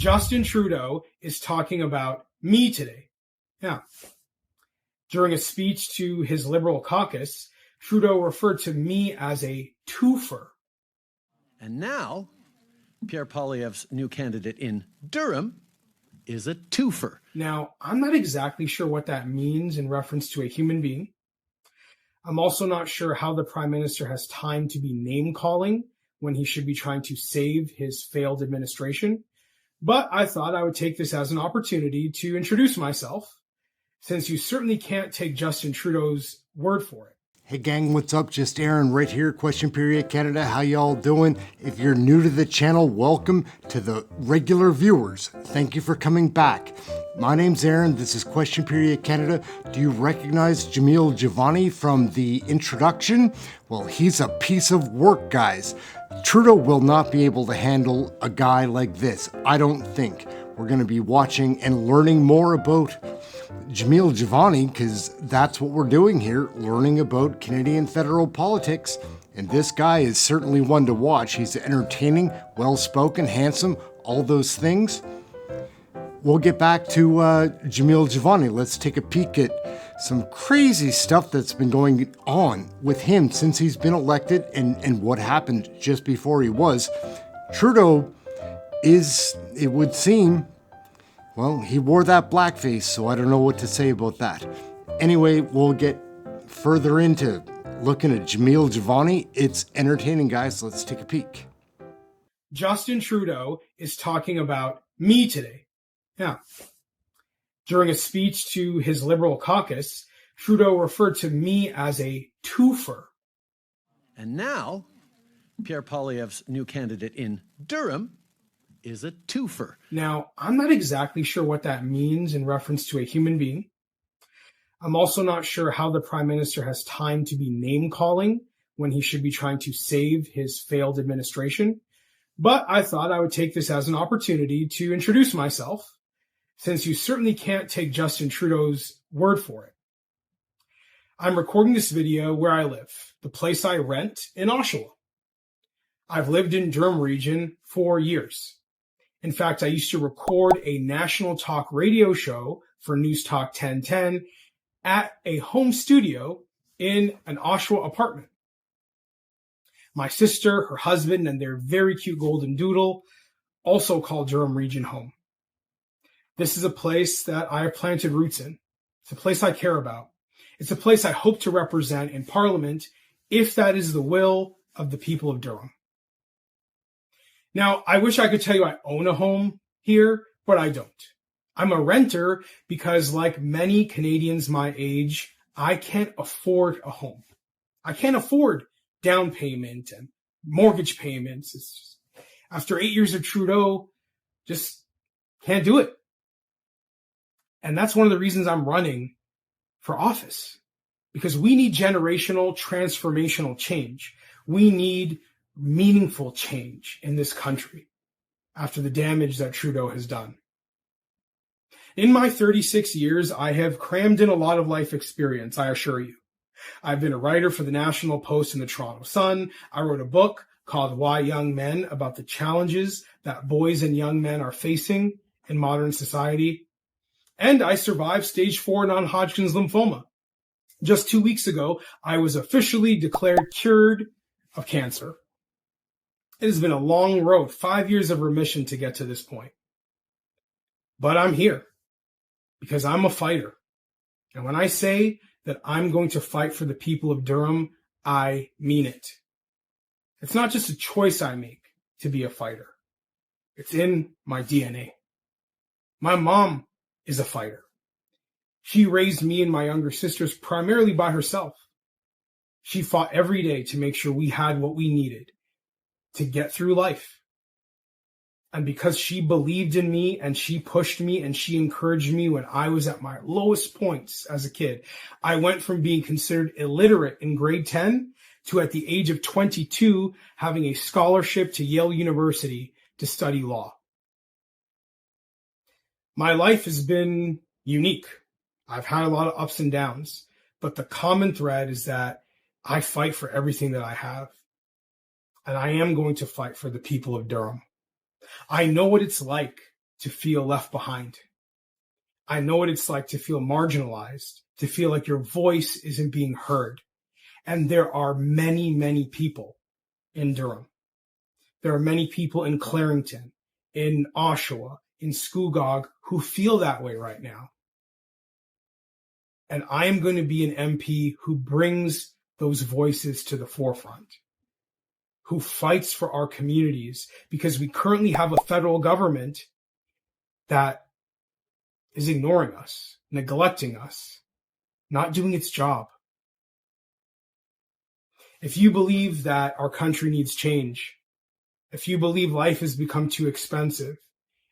Justin Trudeau is talking about me today. Yeah. During a speech to his Liberal caucus, Trudeau referred to me as a twofer. And now, Pierre Poilievre's new candidate in Durham is a twofer. Now, I'm not exactly sure what that means in reference to a human being. I'm also not sure how the Prime Minister has time to be name-calling when he should be trying to save his failed administration. But I thought I would take this as an opportunity to introduce myself, since you certainly can't take Justin Trudeau's word for it. Hey gang, what's up? Just Ehren right here, Question Period Canada. How y'all doing? If you're new to the channel, welcome. To the regular viewers, thank you for coming back. My name's Ehren, this is Question Period Canada. Do you recognize Jamil Jivani from the introduction? Well, he's a piece of work, guys. Trudeau will not be able to handle a guy like this, I don't think. We're going to be watching and learning more about Jamil Jivani, because that's what we're doing here, learning about Canadian federal politics. And this guy is certainly one to watch. He's entertaining, well-spoken, handsome, all those things. We'll get back to Jamil Jivani. Let's take a peek at some crazy stuff that's been going on with him since he's been elected and what happened just before he was. Trudeau is, it would seem, well, he wore that blackface, so I don't know what to say about that. Anyway, we'll get further into looking at Jamil Jivani. It's entertaining, guys. Let's take a peek. Justin Trudeau is talking about me today. Yeah. During a speech to his Liberal caucus, Trudeau referred to me as a twofer. And now, Pierre Poilievre's new candidate in Durham is a twofer. Now, I'm not exactly sure what that means in reference to a human being. I'm also not sure how the Prime Minister has time to be name-calling when he should be trying to save his failed administration. But I thought I would take this as an opportunity to introduce myself, since you certainly can't take Justin Trudeau's word for it. I'm recording this video where I live, the place I rent in Oshawa. I've lived in Durham region for years. In fact, I used to record a national talk radio show for News Talk 1010 at a home studio in an Oshawa apartment. My sister, her husband, and their very cute golden doodle also call Durham region home. This is a place that I have planted roots in. It's a place I care about. It's a place I hope to represent in Parliament if that is the will of the people of Durham. Now, I wish I could tell you I own a home here, but I don't. I'm a renter because, like many Canadians my age, I can't afford a home. I can't afford down payment and mortgage payments. It's just, after 8 years of Trudeau, just can't do it. And that's one of the reasons I'm running for office, because we need generational, transformational change. We need meaningful change in this country after the damage that Trudeau has done. In my 36 years, I have crammed in a lot of life experience, I assure you. I've been a writer for the National Post and the Toronto Sun. I wrote a book called Why Young Men, about the challenges that boys and young men are facing in modern society. And I survived stage 4 non-Hodgkin's lymphoma. Just 2 weeks ago, I was officially declared cured of cancer. It has been a long road, 5 years of remission to get to this point. But I'm here because I'm a fighter. And when I say that I'm going to fight for the people of Durham, I mean it. It's not just a choice I make to be a fighter. It's in my DNA. My mom is a fighter. She raised me and my younger sisters primarily by herself. She fought every day to make sure we had what we needed to get through life. And because she believed in me and she pushed me and she encouraged me when I was at my lowest points as a kid, I went from being considered illiterate in grade 10 to, at the age of 22, having a scholarship to Yale University to study law. My life has been unique. I've had a lot of ups and downs, but the common thread is that I fight for everything that I have. And I am going to fight for the people of Durham. I know what it's like to feel left behind. I know what it's like to feel marginalized, to feel like your voice isn't being heard. And there are many, many people in Durham. There are many people in Clarington, in Oshawa, in Scugog who feel that way right now. And I am going to be an MP who brings those voices to the forefront, who fights for our communities, because we currently have a federal government that is ignoring us, neglecting us, not doing its job. If you believe that our country needs change, if you believe life has become too expensive,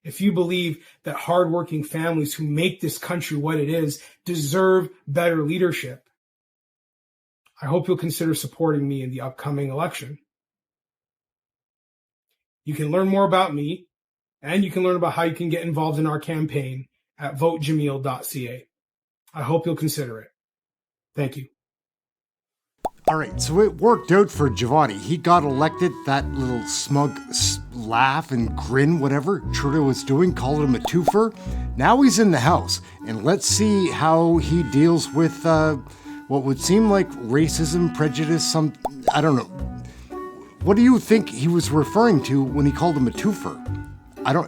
if you believe that hardworking families who make this country what it is deserve better leadership, I hope you'll consider supporting me in the upcoming election. You can learn more about me, and you can learn about how you can get involved in our campaign at votejamil.ca. I hope you'll consider it. Thank you. All right, so it worked out for Jivani. He got elected. That little smug laugh and grin, whatever Trudeau was doing, called him a twofer. Now he's in the House, and let's see how he deals with what would seem like racism, prejudice, I don't know. What do you think he was referring to when he called him a twofer?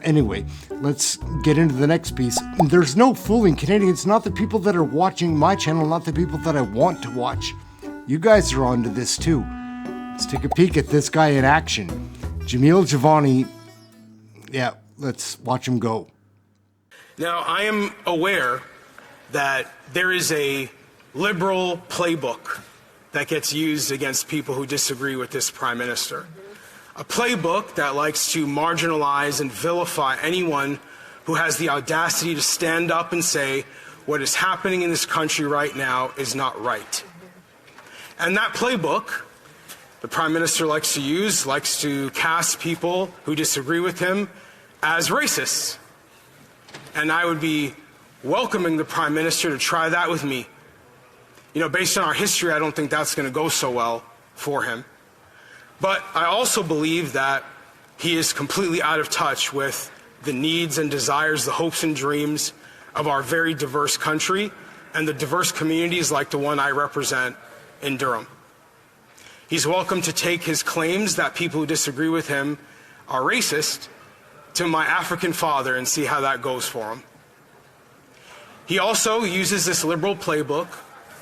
Anyway, let's get into the next piece. There's no fooling Canadians, not the people that are watching my channel, not the people that I want to watch. You guys are onto this too. Let's take a peek at this guy in action. Jamil Jivani. Yeah, let's watch him go. Now, I am aware that there is a liberal playbook that gets used against people who disagree with this Prime Minister. A playbook that likes to marginalize and vilify anyone who has the audacity to stand up and say what is happening in this country right now is not right. And that playbook the Prime Minister likes to use, likes to cast people who disagree with him as racists. And I would be welcoming the Prime Minister to try that with me. You know, based on our history, I don't think that's going to go so well for him. But I also believe that he is completely out of touch with the needs and desires, the hopes and dreams of our very diverse country and the diverse communities like the one I represent in Durham. He's welcome to take his claims that people who disagree with him are racist to my African father and see how that goes for him. He also uses this liberal playbook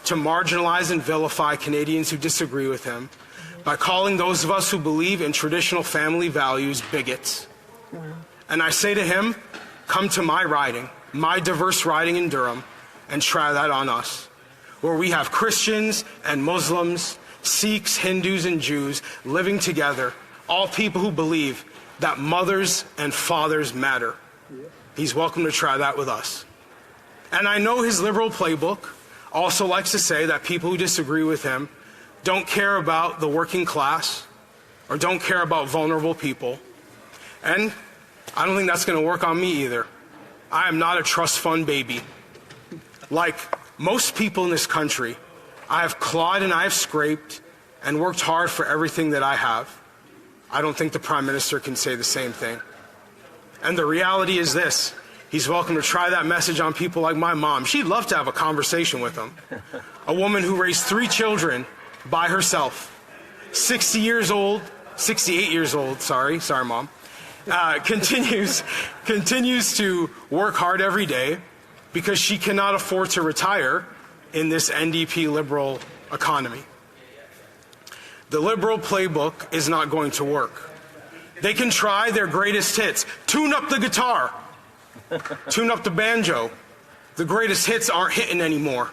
to marginalize and vilify Canadians who disagree with him by calling those of us who believe in traditional family values bigots. And I say to him, come to my riding, my diverse riding in Durham, and try that on us, where we have Christians and Muslims, Sikhs, Hindus, and Jews living together, all people who believe that mothers and fathers matter. He's welcome to try that with us. And I know his liberal playbook also likes to say that people who disagree with him don't care about the working class or don't care about vulnerable people. And I don't think that's going to work on me either. I am not a trust fund baby. Like most people in this country, I have clawed and I have scraped and worked hard for everything that I have. I don't think the Prime Minister can say the same thing. And the reality is this. He's welcome to try that message on people like my mom. She'd love to have a conversation with him. A woman who raised 3 children by herself. 68 years old, sorry mom. Continues to work hard every day because she cannot afford to retire in this NDP liberal economy. The liberal playbook is not going to work. They can try their greatest hits. Tune up the guitar. Tune up the banjo. The greatest hits aren't hitting anymore.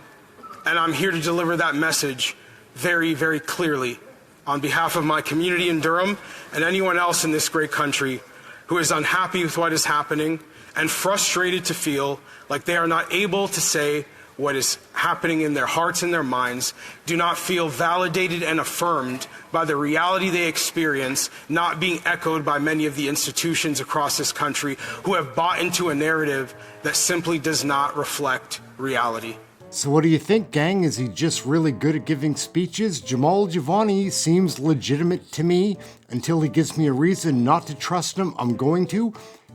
And I'm here to deliver that message very, very clearly on behalf of my community in Durham and anyone else in this great country who is unhappy with what is happening and frustrated to feel like they are not able to say what is happening in their hearts and their minds, do not feel validated and affirmed by the reality they experience, not being echoed by many of the institutions across this country who have bought into a narrative that simply does not reflect reality. So what do you think, gang? Is he just really good at giving speeches? Jamal Jivani seems legitimate to me. Until he gives me a reason not to trust him, I'm going to.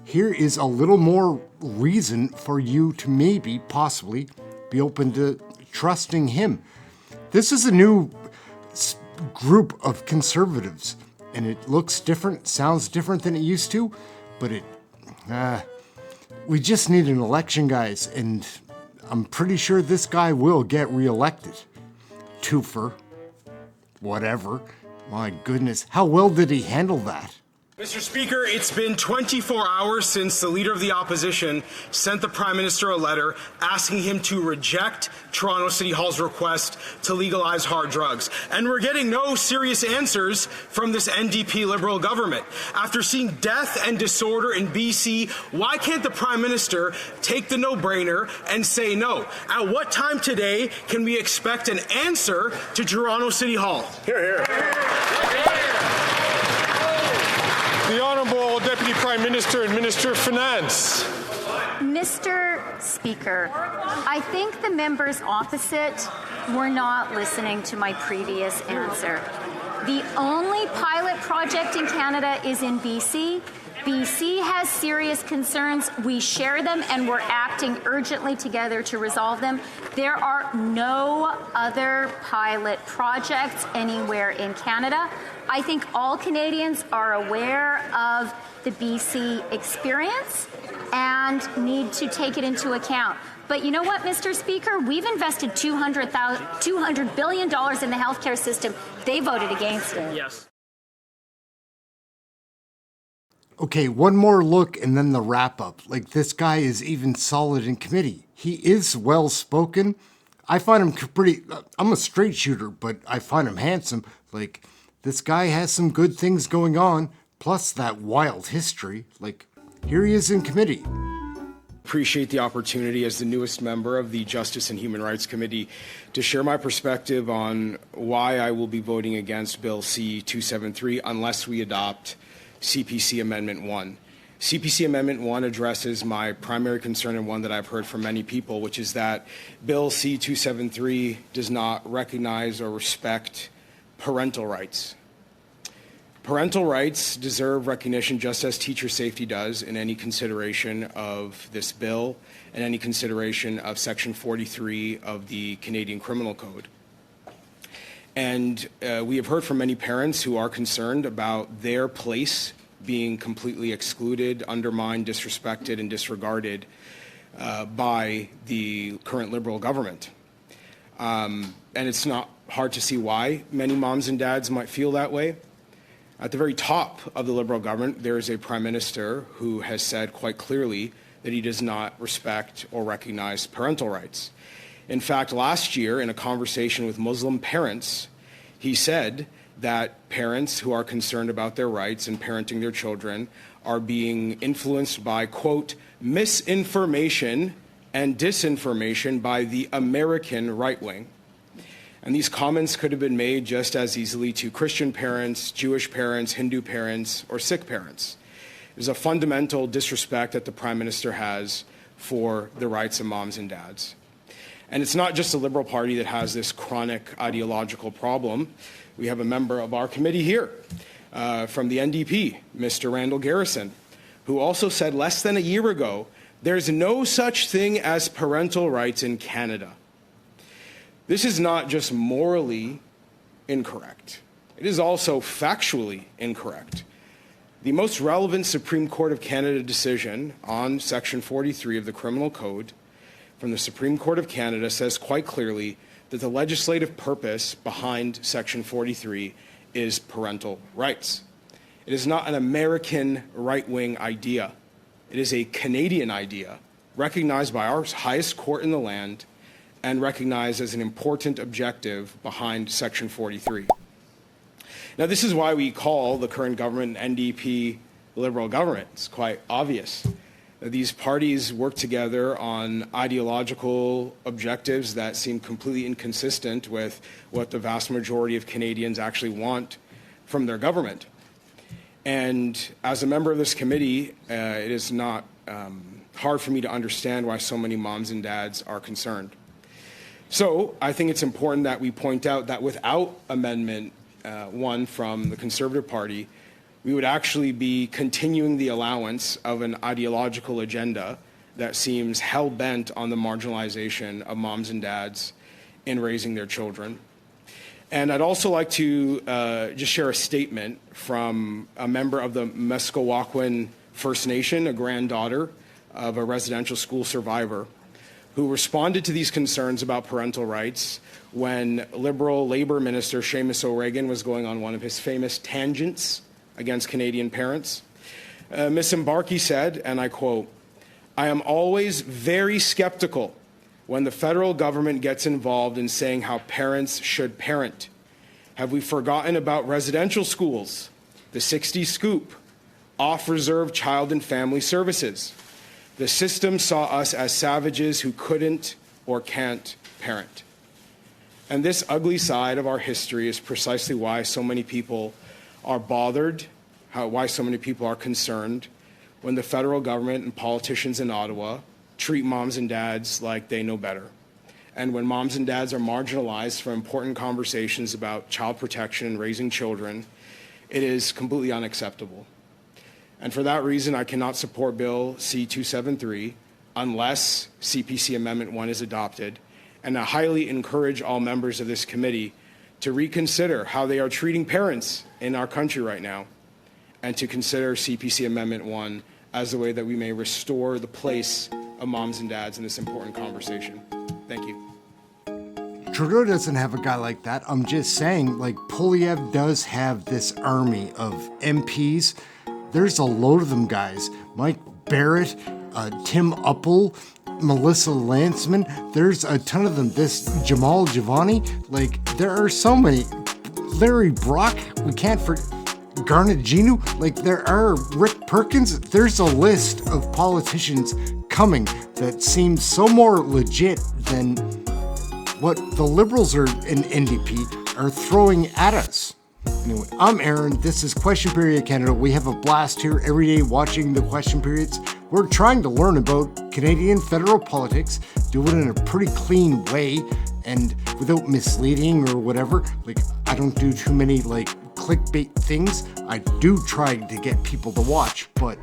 here is a little more reason for you to maybe, possibly, be open to trusting him. This is a new group of conservatives, and it looks different, sounds different than it used to, but we just need an election, guys, and I'm pretty sure this guy will get reelected. Twofer. Whatever. My goodness, how well did he handle that? Mr. Speaker, it's been 24 hours since the Leader of the Opposition sent the Prime Minister a letter asking him to reject Toronto City Hall's request to legalize hard drugs. And we're getting no serious answers from this NDP Liberal government. After seeing death and disorder in BC, why can't the Prime Minister take the no-brainer and say no? At what time today can we expect an answer to Toronto City Hall? Hear, hear. The Honourable Deputy Prime Minister and Minister of Finance. Mr. Speaker, I think the members opposite were not listening to my previous answer. The only pilot project in Canada is in BC. BC has serious concerns. We share them, and we're acting urgently together to resolve them. There are no other pilot projects anywhere in Canada. I think all Canadians are aware of the BC experience and need to take it into account. But you know what, Mr. Speaker? We've invested $200 billion in the healthcare system. They voted against it. Yes. Okay, one more look and then the wrap up. Like, this guy is even solid in committee. He is well spoken. I find him pretty, I'm a straight shooter, but I find him handsome. Like, this guy has some good things going on, plus that wild history. Like, here he is in committee. Appreciate the opportunity as the newest member of the Justice and Human Rights Committee to share my perspective on why I will be voting against Bill C-273 unless we adopt CPC Amendment 1. CPC Amendment 1 addresses my primary concern and one that I've heard from many people, which is that Bill C-273 does not recognize or respect parental rights. Parental rights deserve recognition just as teacher safety does in any consideration of this bill and any consideration of Section 43 of the Canadian Criminal Code. And we have heard from many parents who are concerned about their place being completely excluded, undermined, disrespected, and disregarded by the current Liberal government. And it's not hard to see why many moms and dads might feel that way. At the very top of the Liberal government, there is a Prime Minister who has said quite clearly that he does not respect or recognize parental rights. In fact, last year, in a conversation with Muslim parents, he said that parents who are concerned about their rights and parenting their children are being influenced by, quote, misinformation and disinformation by the American right wing. And these comments could have been made just as easily to Christian parents, Jewish parents, Hindu parents, or Sikh parents. There's a fundamental disrespect that the Prime Minister has for the rights of moms and dads. And it's not just the Liberal Party that has this chronic ideological problem. We have a member of our committee here from the NDP, Mr. Randall Garrison, who also said less than a year ago, there's no such thing as parental rights in Canada. This is not just morally incorrect. It is also factually incorrect. The most relevant Supreme Court of Canada decision on Section 43 of the Criminal Code from the Supreme Court of Canada says quite clearly that the legislative purpose behind Section 43 is parental rights. It is not an American right-wing idea. It is a Canadian idea recognized by our highest court in the land and recognized as an important objective behind Section 43. Now, this is why we call the current government an NDP Liberal government. It's quite obvious. These parties work together on ideological objectives that seem completely inconsistent with what the vast majority of Canadians actually want from their government. And as a member of this committee, it is not hard for me to understand why so many moms and dads are concerned. So I think it's important that we point out that without Amendment 1 from the Conservative Party, we would actually be continuing the allowance of an ideological agenda that seems hell-bent on the marginalization of moms and dads in raising their children. And I'd also like to just share a statement from a member of the Musqueam First Nation, a granddaughter of a residential school survivor, who responded to these concerns about parental rights when Liberal Labour Minister Seamus O'Regan was going on one of his famous tangents against Canadian parents. Ms. Mbarki said, and I quote, "I am always very skeptical when the federal government gets involved in saying how parents should parent. Have we forgotten about residential schools, the 60 scoop, off-reserve child and family services? The system saw us as savages who couldn't or can't parent." And this ugly side of our history is precisely why so many people are bothered, why so many people are concerned when the federal government and politicians in Ottawa treat moms and dads like they know better. And when moms and dads are marginalized from important conversations about child protection and raising children, it is completely unacceptable. And for that reason, I cannot support Bill C-273 unless CPC Amendment 1 is adopted. And I highly encourage all members of this committee to reconsider how they are treating parents in our country right now, and to consider CPC Amendment 1 as the way that we may restore the place of moms and dads in this important conversation. Thank you. Trudeau doesn't have a guy like that. I'm just saying, like, Poiliev does have this army of MPs. There's a load of them guys. Mike Barrett, Tim Uppal, Melissa Lanceman. There's a ton of them. This Jivani, like, there are so many. Larry Brock, we can't forget. Garnet Genu, like, there are Rick Perkins. There's a list of politicians coming that seems so more legit than what the Liberals are in NDP are throwing at us. Anyway, I'm Ehren. This is Question Period Canada. We have a blast here every day watching the question periods. We're trying to learn about Canadian federal politics, do it in a pretty clean way and without misleading or whatever. Like, I don't do too many, like, clickbait things. I do try to get people to watch, but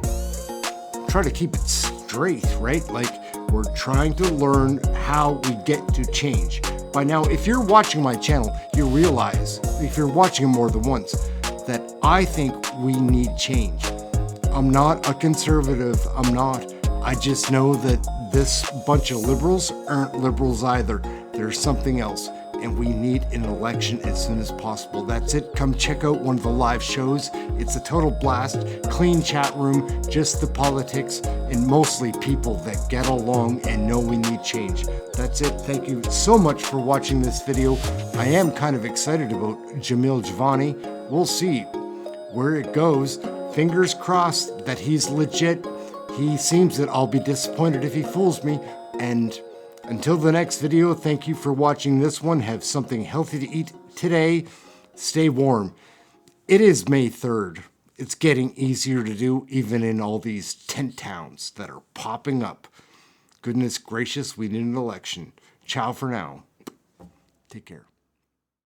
try to keep it straight, right? Like, we're trying to learn how we get to change. By now, if you're watching my channel, you realize, if you're watching it more than once, that I think we need change. I'm not a conservative, I'm not. I just know that this bunch of liberals aren't liberals either. There's something else, and we need an election as soon as possible. That's it. Come check out one of the live shows. It's a total blast, clean chat room, just the politics, and mostly people that get along and know we need change. That's it. Thank you so much for watching this video. I am kind of excited about Jamil Jivani. We'll see where it goes. Fingers crossed that he's legit. He seems that I'll be disappointed if he fools me. And until the next video, thank you for watching this one. Have something healthy to eat today. Stay warm. It is May 3rd. It's getting easier to do even in all these tent towns that are popping up. Goodness gracious, we need an election. Ciao for now. Take care.